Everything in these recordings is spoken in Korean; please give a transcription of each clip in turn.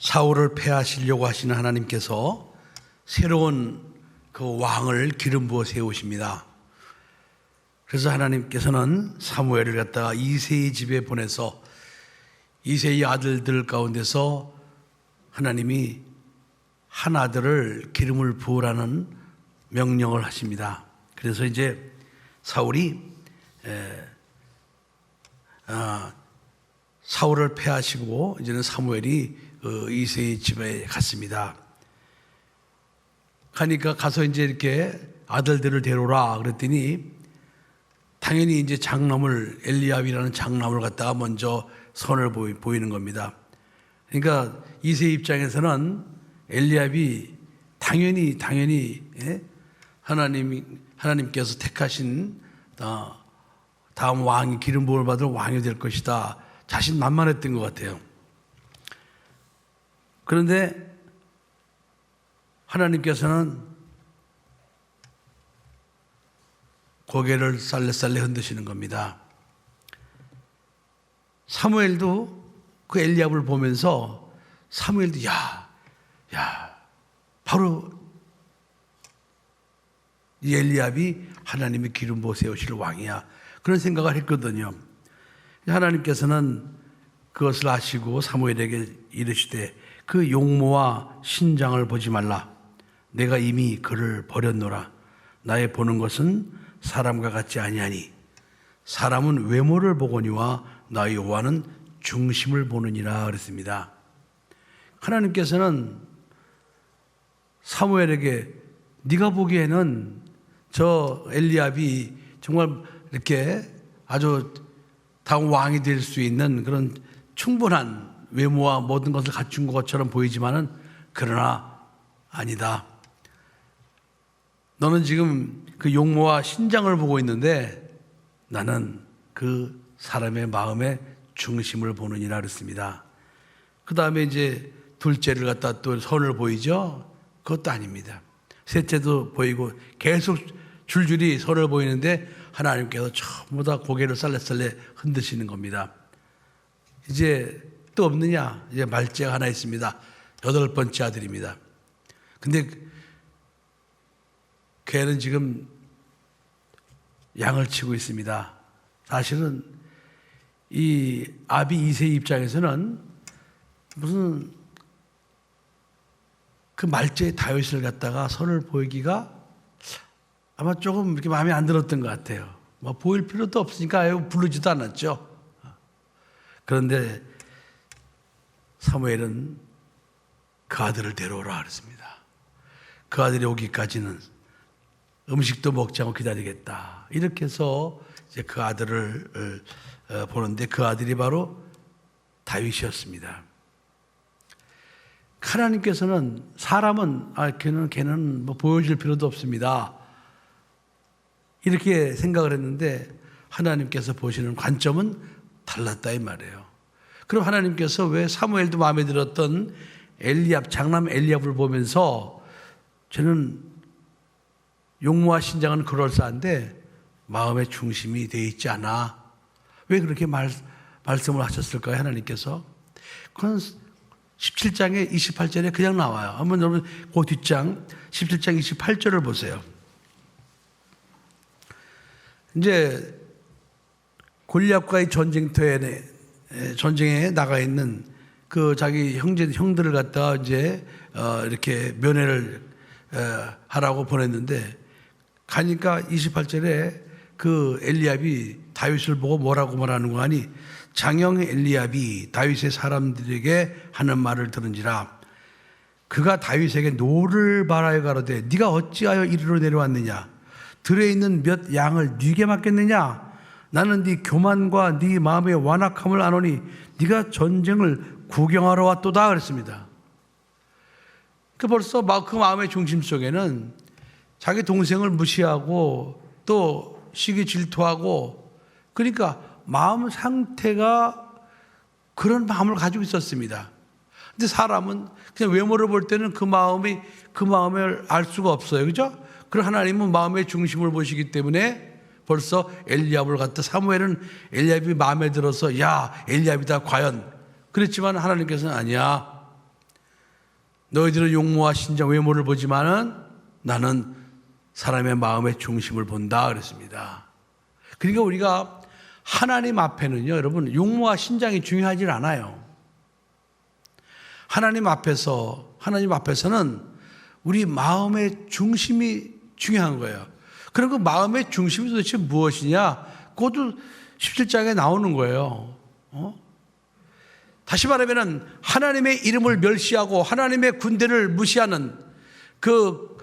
사울을 패하시려고 하시는 하나님께서 새로운 그 왕을 기름 부어 세우십니다. 그래서 하나님께서는 사무엘을 갖다가 이새의 집에 보내서 이새의 아들들 가운데서 하나님이 한 아들을 기름을 부으라는 명령을 하십니다. 그래서 이제 사울이 사울을 패하시고 이제는 사무엘이 이새의 집에 갔습니다. 가니까 가서 이제 이렇게 아들들을 데려오라 그랬더니 당연히 이제 장남을 엘리압이라는 장남을 갖다가 먼저 선을 보이는 겁니다. 그러니까 이새 입장에서는 엘리압이 당연히 하나님께서 택하신 다음 왕이 기름 부음을 받을 왕이 될 것이다. 자신만만했던 것 같아요. 그런데 하나님께서는 고개를 살레살레 흔드시는 겁니다. 사무엘도 그 엘리압을 보면서 사무엘도 바로 이 엘리압이 하나님의 기름 부어 세우실 왕이야. 그런 생각을 했거든요. 하나님께서는 그것을 아시고 사무엘에게 이르시되 그 용모와 신장을 보지 말라. 내가 이미 그를 버렸노라. 나의 보는 것은 사람과 같지 아니하니 사람은 외모를 보거니와 나의 여호와는 중심을 보느니라 그랬습니다. 하나님께서는 사무엘에게 네가 보기에는 저 엘리압이 정말 이렇게 아주 다음 왕이 될 수 있는 그런 충분한 외모와 모든 것을 갖춘 것처럼 보이지만은 그러나 아니다. 너는 지금 그 용모와 신장을 보고 있는데 나는 그 사람의 마음의 중심을 보느니라 그랬습니다. 그 다음에 이제 둘째를 갖다 또 선을 보이죠. 그것도 아닙니다. 셋째도 보이고 계속 줄줄이 선을 보이는데 하나님께서 전부 다 고개를 살레살레 흔드시는 겁니다. 이제 또 없느냐? 이제 말째가 하나 있습니다. 8번째 아들입니다. 근데 걔는 지금 양을 치고 있습니다. 사실은 이 아비 이세 입장에서는 무슨 그 말째의 다윗을 갖다가 선을 보이기가 아마 조금 이렇게 마음에 안 들었던 것 같아요. 뭐 보일 필요도 없으니까 부르지도 않았죠. 그런데 사무엘은 그 아들을 데려오라 그랬습니다. 그 아들이 오기까지는 음식도 먹지 않고 기다리겠다. 이렇게 해서 이제 그 아들을 보는데 그 아들이 바로 다윗이었습니다. 하나님께서는 사람은 걔는 뭐 보여줄 필요도 없습니다. 이렇게 생각을 했는데 하나님께서 보시는 관점은 달랐다 이 말이에요. 그럼 하나님께서 왜 사무엘도 마음에 들었던 엘리압, 장남 엘리압을 보면서 쟤는 용모와 신장은 그럴싸한데 마음의 중심이 되어 있지 않아. 왜 그렇게 말씀을 하셨을까요? 하나님께서. 그건 17장의 28절에 그냥 나와요. 한번 여러분 그 뒷장 17장 28절을 보세요. 이제 골리앗과의 전쟁에 나가 있는 그 자기 형들을 갖다가 이제 이렇게 면회를 하라고 보냈는데 가니까 28절에 그 엘리압이 다윗을 보고 뭐라고 말하는 거 아니? 장형 엘리압이 다윗의 사람들에게 하는 말을 들은지라 그가 다윗에게 노를 바라여 가로되 네가 어찌하여 이리로 내려왔느냐? 들에 있는 몇 양을 네게 맡겠느냐? 나는 네 교만과 네 마음의 완악함을 아노니 네가 전쟁을 구경하러 왔도다 그랬습니다. 그 벌써 그 마음의 중심 속에는 자기 동생을 무시하고 또 시기 질투하고 그러니까 마음 상태가 그런 마음을 가지고 있었습니다. 근데 사람은 그냥 외모를 볼 때는 그 마음을 알 수가 없어요. 그죠? 그럼 하나님은 마음의 중심을 보시기 때문에 벌써 엘리압을 갖다 사무엘은 엘리압이 마음에 들어서 야 엘리압이다 과연 그랬지만 하나님께서는 아니야. 너희들은 용모와 신장 외모를 보지만은 나는 사람의 마음의 중심을 본다 그랬습니다. 그러니까 우리가 하나님 앞에는요, 여러분, 용모와 신장이 중요하지 않아요. 하나님 앞에서는 우리 마음의 중심이 중요한 거예요. 그럼 그 마음의 중심이 도대체 무엇이냐? 그것도 17장에 나오는 거예요. 다시 말하면 하나님의 이름을 멸시하고 하나님의 군대를 무시하는 그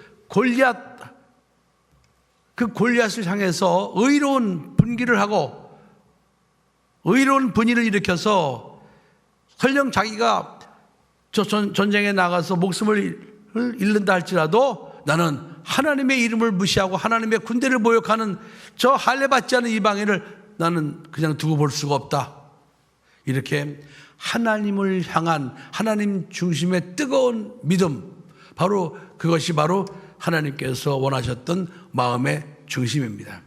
골리앗을 향해서 의로운 분기를 하고 의로운 분의를 일으켜서 설령 자기가 전쟁에 나가서 목숨을 잃는다 할지라도 나는 하나님의 이름을 무시하고 하나님의 군대를 모욕하는 저 할례받지 않은 이방인을 나는 그냥 두고 볼 수가 없다. 이렇게 하나님을 향한 하나님 중심의 뜨거운 믿음, 그것이 바로 하나님께서 원하셨던 마음의 중심입니다.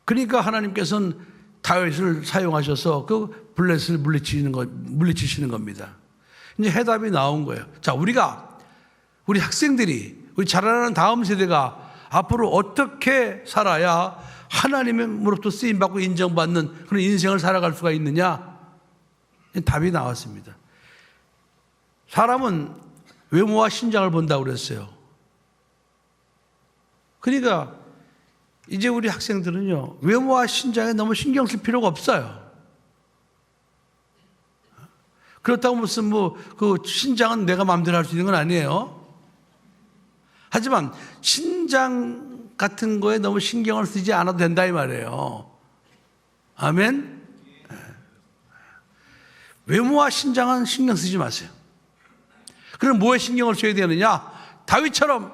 그러니까 하나님께서는 다윗을 사용하셔서 그 블레셋을 물리치시는 겁니다. 이제 해답이 나온 거예요. 자, 우리 학생들이, 우리 자라나는 다음 세대가 앞으로 어떻게 살아야 하나님으로부터 쓰임받고 인정받는 그런 인생을 살아갈 수가 있느냐? 답이 나왔습니다. 사람은 외모와 신장을 본다고 그랬어요. 그러니까 이제 우리 학생들은요, 외모와 신장에 너무 신경 쓸 필요가 없어요. 그렇다고 무슨 그 신장은 내가 마음대로 할 수 있는 건 아니에요. 하지만 신장 같은 거에 너무 신경을 쓰지 않아도 된다 이 말이에요. 아멘. 외모와 신장은 신경 쓰지 마세요. 그럼 뭐에 신경을 써야 되느냐? 다윗처럼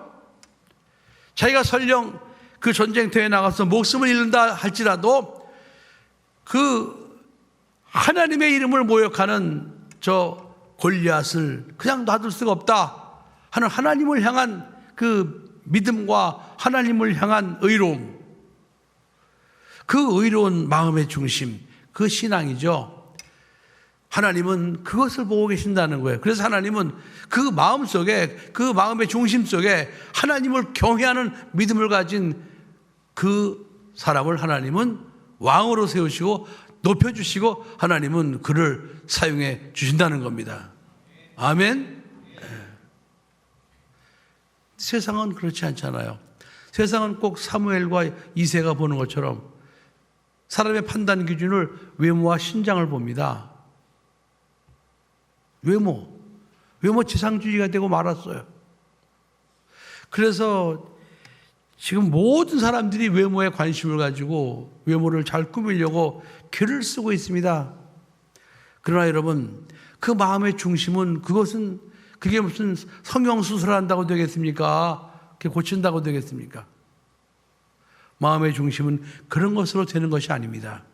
자기가 설령 그 전쟁터에 나가서 목숨을 잃는다 할지라도 그 하나님의 이름을 모욕하는 저 골리앗을 그냥 놔둘 수가 없다 하는 하나님을 향한 그 믿음과 하나님을 향한 의로움, 그 의로운 마음의 중심, 그 신앙이죠. 하나님은 그것을 보고 계신다는 거예요. 그래서 하나님은 그 마음 속에, 그 마음의 중심 속에 하나님을 경외하는 믿음을 가진 그 사람을 하나님은 왕으로 세우시고 높여주시고 하나님은 그를 사용해 주신다는 겁니다. 아멘. 세상은 그렇지 않잖아요. 세상은 꼭 사무엘과 이새가 보는 것처럼 사람의 판단 기준을 외모와 신장을 봅니다. 외모 지상주의가 되고 말았어요. 그래서 지금 모든 사람들이 외모에 관심을 가지고 외모를 잘 꾸미려고 글을 쓰고 있습니다. 그러나 여러분, 그 마음의 중심은 그게 무슨 성형수술을 한다고 되겠습니까? 그게 고친다고 되겠습니까? 마음의 중심은 그런 것으로 되는 것이 아닙니다.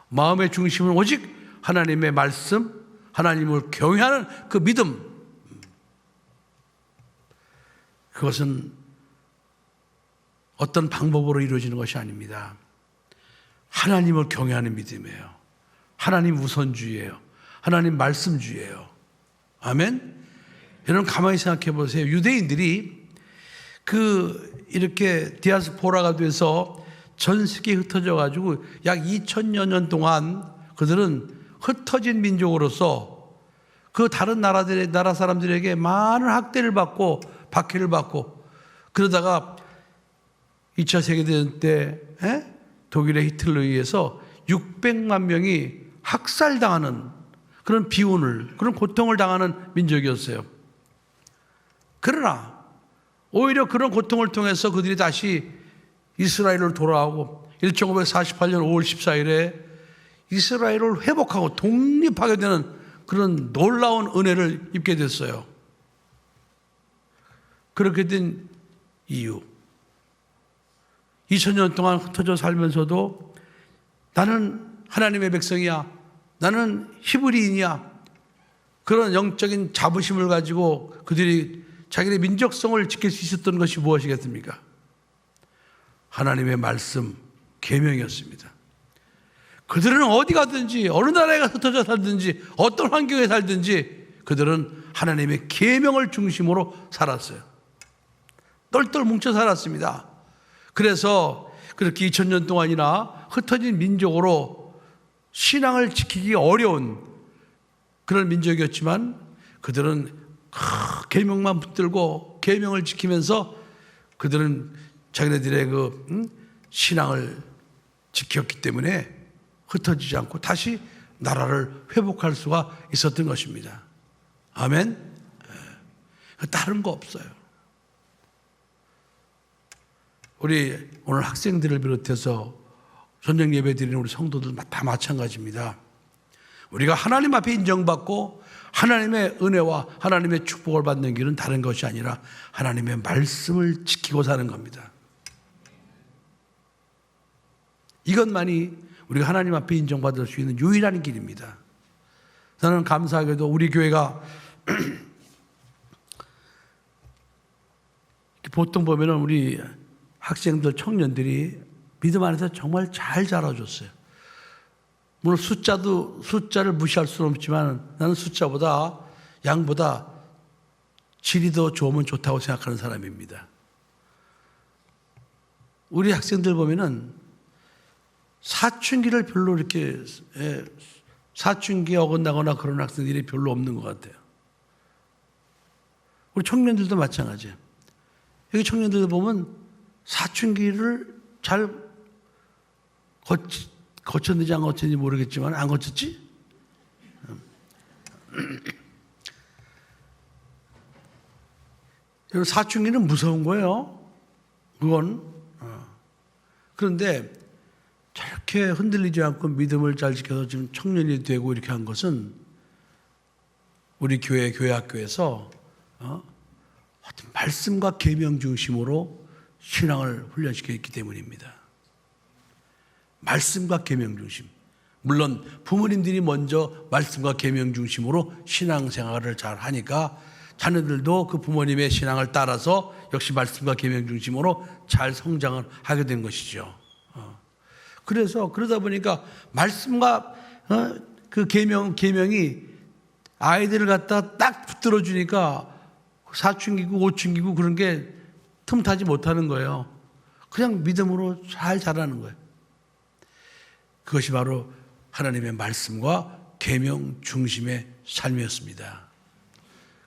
마음의 중심은 오직 하나님의 말씀, 하나님을 경외하는 그 믿음. 그것은 어떤 방법으로 이루어지는 것이 아닙니다. 하나님을 경외하는 믿음이에요. 하나님 우선주의예요. 하나님 말씀주의예요. 아멘? 여러분 가만히 생각해 보세요. 유대인들이 이렇게 디아스포라가 돼서 전 세계에 흩어져 가지고 약 2000여 년 동안 그들은 흩어진 민족으로서 그 다른 나라 사람들에게 많은 학대를 받고 박해를 받고 그러다가 2차 세계대전 때 독일의 히틀러에 의해서 600만 명이 학살당하는 그런 그런 고통을 당하는 민족이었어요. 그러나 오히려 그런 고통을 통해서 그들이 다시 이스라엘로 돌아오고 1948년 5월 14일에 이스라엘을 회복하고 독립하게 되는 그런 놀라운 은혜를 입게 됐어요. 그렇게 된 이유, 2000년 동안 흩어져 살면서도 나는 하나님의 백성이야, 나는 히브리인이야, 그런 영적인 자부심을 가지고 그들이 자기의 민족성을 지킬 수 있었던 것이 무엇이겠습니까? 하나님의 말씀, 계명이었습니다. 그들은 어디 가든지 어느 나라에 가서 흩어져 살든지 어떤 환경에 살든지 그들은 하나님의 계명을 중심으로 살았어요. 똘똘 뭉쳐 살았습니다. 그래서 그렇게 2000년 동안이나 흩어진 민족으로 신앙을 지키기 어려운 그런 민족이었지만 그들은 계명만 붙들고 계명을 지키면서 그들은 자기네들의 신앙을 지켰기 때문에 흩어지지 않고 다시 나라를 회복할 수가 있었던 것입니다. 아멘. 다른 거 없어요. 우리 오늘 학생들을 비롯해서 저녁 예배 드리는 우리 성도들 다 마찬가지입니다. 우리가 하나님 앞에 인정받고 하나님의 은혜와 하나님의 축복을 받는 길은 다른 것이 아니라 하나님의 말씀을 지키고 사는 겁니다. 이것만이 우리가 하나님 앞에 인정받을 수 있는 유일한 길입니다. 저는 감사하게도 우리 교회가 보통 보면은 우리 학생들, 청년들이 믿음 안에서 정말 잘 자라줬어요. 물론 숫자를 무시할 수는 없지만 나는 숫자보다 양보다 질이 더 좋으면 좋다고 생각하는 사람입니다. 우리 학생들 보면은 사춘기를 별로 이렇게 사춘기에 어긋나거나 그런 학생들이 별로 없는 것 같아요. 우리 청년들도 마찬가지예요. 여기 청년들 보면 사춘기를 잘 거쳤는지 안 거쳤는지 모르겠지만 안 거쳤지? 여러분 사춘기는 무서운 거예요. 그건 그런데 저렇게 흔들리지 않고 믿음을 잘 지켜서 지금 청년이 되고 이렇게 한 것은 우리 교회 학교에서 말씀과 계명 중심으로 신앙을 훈련시켜 있기 때문입니다. 말씀과 계명 중심. 물론 부모님들이 먼저 말씀과 계명 중심으로 신앙생활을 잘 하니까 자녀들도 그 부모님의 신앙을 따라서 역시 말씀과 계명 중심으로 잘 성장을 하게 된 것이죠. 그래서 그러다 보니까 말씀과 그 계명이 아이들을 갖다 딱 붙들어 주니까 사춘기고 오춘기고 그런 게 틈타지 못하는 거예요. 그냥 믿음으로 잘 자라는 거예요. 그것이 바로 하나님의 말씀과 계명 중심의 삶이었습니다.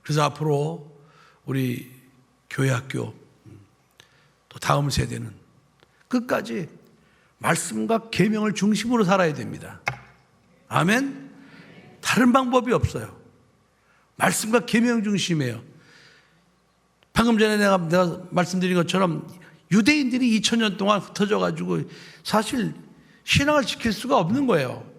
그래서 앞으로 우리 교회 학교 또 다음 세대는 끝까지 말씀과 계명을 중심으로 살아야 됩니다. 아멘? 다른 방법이 없어요. 말씀과 계명 중심이에요. 방금 전에 내가 말씀드린 것처럼 유대인들이 2000년 동안 흩어져 가지고 사실 신앙을 지킬 수가 없는 거예요.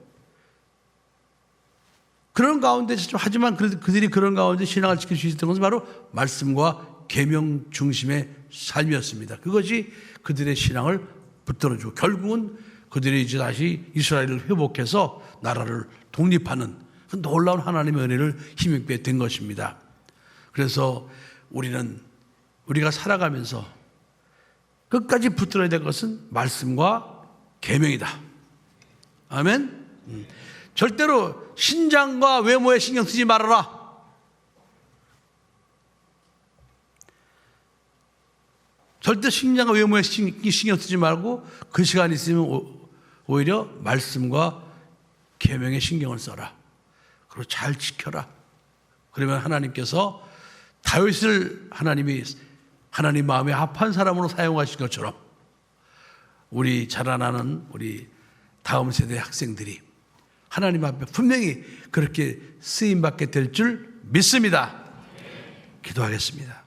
그런 가운데 하지만 그들이 그런 가운데 신앙을 지킬 수 있었던 것은 바로 말씀과 계명 중심의 삶이었습니다. 그것이 그들의 신앙을 붙들어주고 결국은 그들이 이제 다시 이스라엘을 회복해서 나라를 독립하는 그 놀라운 하나님의 은혜를 힘입게 된 것입니다. 그래서 우리가 살아가면서 끝까지 붙들어야 될 것은 말씀과 계명이다. 아멘. 절대로 신장과 외모에 신경 쓰지 말아라. 절대 신장과 외모에 신경 쓰지 말고 그 시간 있으면 오히려 말씀과 계명에 신경을 써라. 그리고 잘 지켜라. 그러면 하나님께서 다윗을 하나님 마음에 합한 사람으로 사용하신 것처럼 우리 자라나는 우리 다음 세대 학생들이 하나님 앞에 분명히 그렇게 쓰임받게 될 줄 믿습니다. 기도하겠습니다.